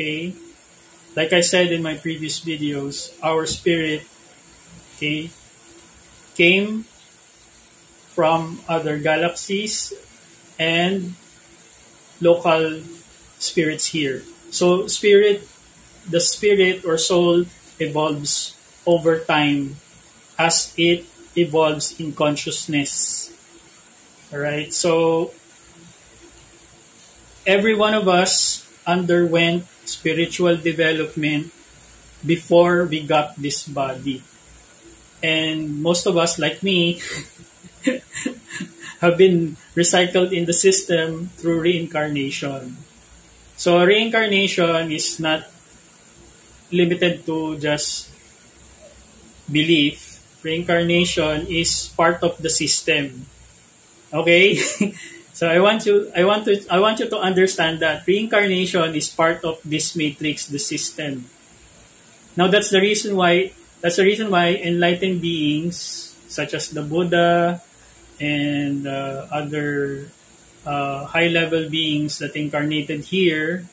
Okay, like I said in my previous videos, our spirit, okay, came from other galaxies and local spirits here. So the spirit or soul evolves over time as it evolves in consciousness. All right. So every one of us underwent spiritual development before we got this body. And most of us, like me, have been recycled in the system through reincarnation. So reincarnation is not limited to just belief. Reincarnation is part of the system. Okay? So I want you to understand that reincarnation is part of this matrix, the system. Now that's the reason why enlightened beings such as the Buddha and other high-level beings that incarnated here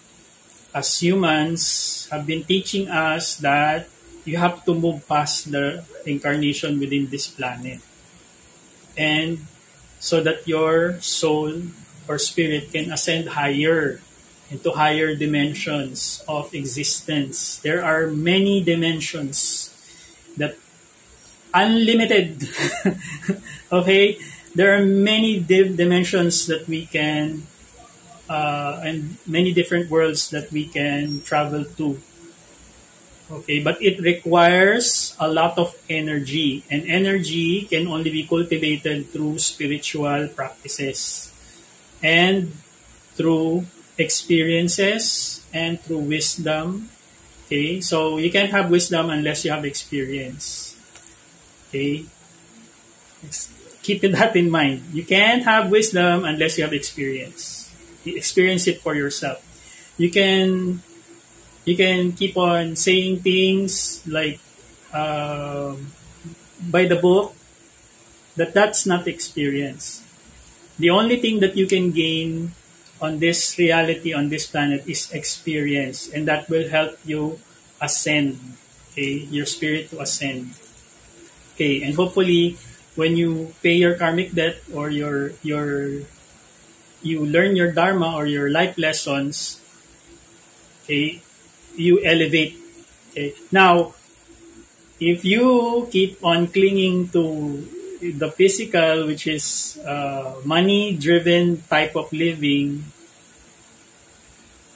as humans have been teaching us that you have to move past the incarnation within this planet. And so that your soul or spirit can ascend higher into higher dimensions of existence. There are many dimensions that unlimited. Okay? There are many dimensions that we can and many different worlds that we can travel to. Okay, but it requires a lot of energy, and energy can only be cultivated through spiritual practices and through experiences and through wisdom. Okay, so you can't have wisdom unless you have experience. Okay, keep that in mind. You can't have wisdom unless you have experience. You experience it for yourself. You can keep on saying things like by the book, that's not experience. The only thing that you can gain on this reality, on this planet, is experience, and that will help you ascend. Okay, your spirit to ascend. Okay, and hopefully, when you pay your karmic debt or you learn your dharma or your life lessons, okay, you elevate. Okay, now if you keep on clinging to the physical, which is money-driven type of living,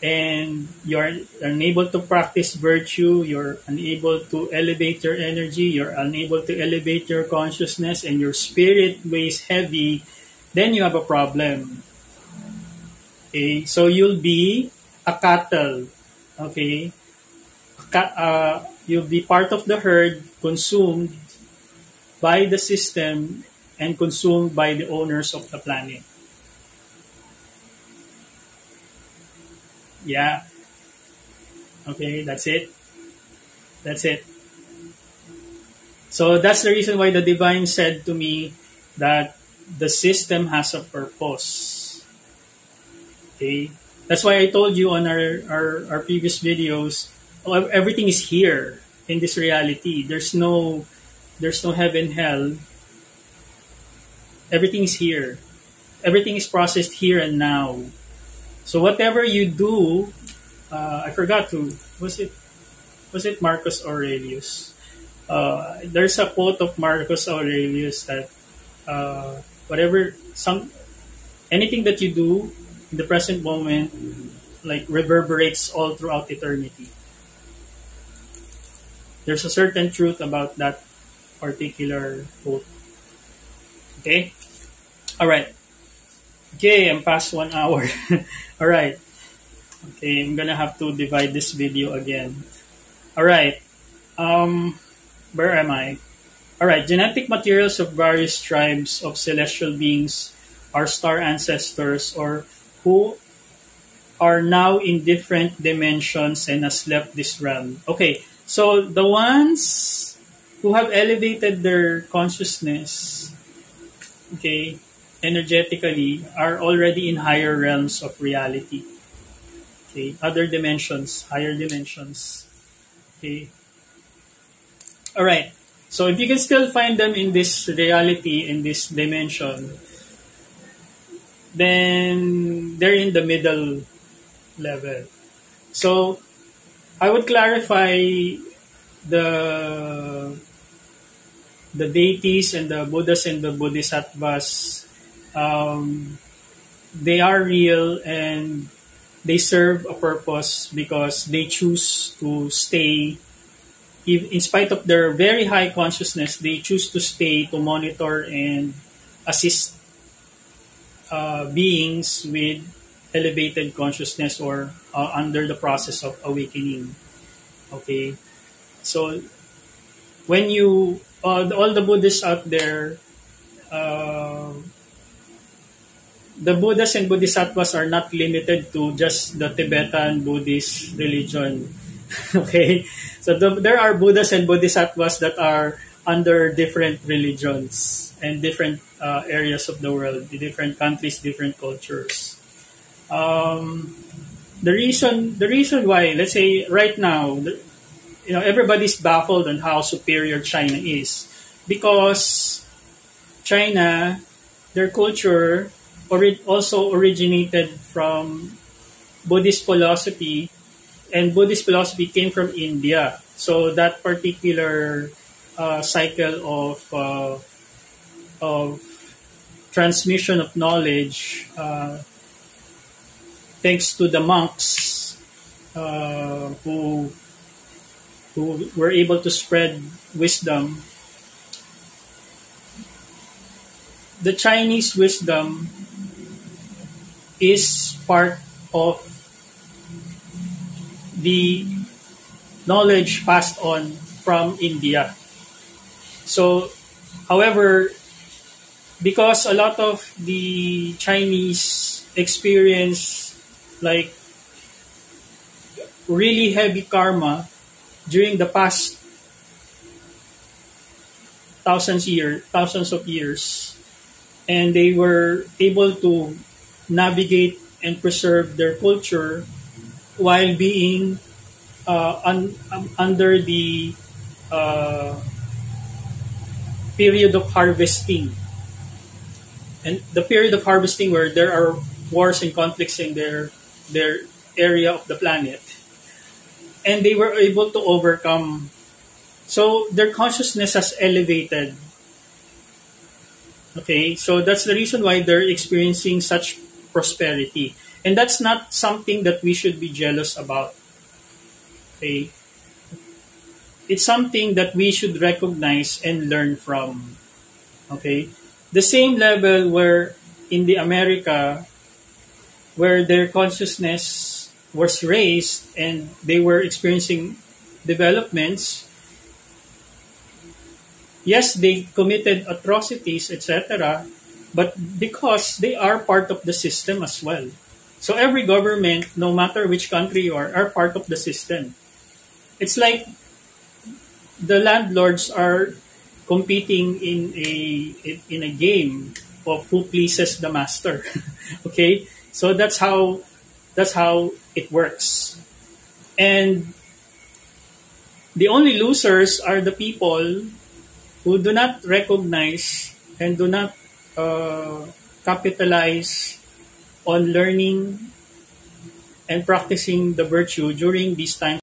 and you're unable to practice virtue, you're unable to elevate your energy, you're unable to elevate your consciousness, and your spirit weighs heavy, then you have a problem. Okay, so you'll be a cattle. Okay, you'll be part of the herd, consumed by the system and consumed by the owners of the planet. Yeah. Okay, that's it. That's it. So that's the reason why the divine said to me that the system has a purpose. Okay? That's why I told you on our previous videos, everything is here in this reality. There's no heaven, hell. Everything is here. Everything is processed here and now. So whatever you do, I forgot who was it. Was it Marcus Aurelius? There's a quote of Marcus Aurelius that anything that you do in the present moment, like, reverberates all throughout eternity. There's a certain truth about that particular quote. Okay? Alright. Okay, I'm past 1 hour. Alright. Okay, I'm gonna have to divide this video again. Alright. Where am I? Alright, genetic materials of various tribes of celestial beings, our star ancestors, or who are now in different dimensions and has left this realm. Okay, so the ones who have elevated their consciousness, okay, energetically, are already in higher realms of reality. Okay, other dimensions, higher dimensions. Okay, all right. So if you can still find them in this reality, in this dimension, then they're in the middle level. So I would clarify the the deities and the Buddhas and the Bodhisattvas. Um, they are real and they serve a purpose because they choose to stay, in spite of their very high consciousness, they choose to stay to monitor and assist beings with elevated consciousness or under the process of awakening. Okay, so when you all the Buddhists out there, uh, the Buddhas and Bodhisattvas are not limited to just the Tibetan Buddhist religion. Okay, so there are Buddhas and Bodhisattvas that are under different religions and different areas of the world, different countries, different cultures. Um, the reason why, let's say right now, everybody's baffled on how superior China is because China, their culture also originated from Buddhist philosophy, and Buddhist philosophy came from India. So that particular cycle of transmission of knowledge, thanks to the monks who were able to spread wisdom. The Chinese wisdom is part of the knowledge passed on from India. So, however, because a lot of the Chinese experience like really heavy karma during the past thousands of years, and they were able to navigate and preserve their culture while being under the uh, period of harvesting. And the period of harvesting where there are wars and conflicts in their area of the planet. And they were able to overcome. So their consciousness has elevated. Okay, so that's the reason why they're experiencing such prosperity. And that's not something that we should be jealous about. Okay, it's something that we should recognize and learn from. Okay, the same level where in the America, where their consciousness was raised and they were experiencing developments. Yes, they committed atrocities, etc., but because they are part of the system as well. So every government, no matter which country you are part of the system. It's like the landlords are competing in a game of who pleases the master. Okay, so that's how it works, and the only losers are the people who do not recognize and do not capitalize on learning and practicing the virtue during these times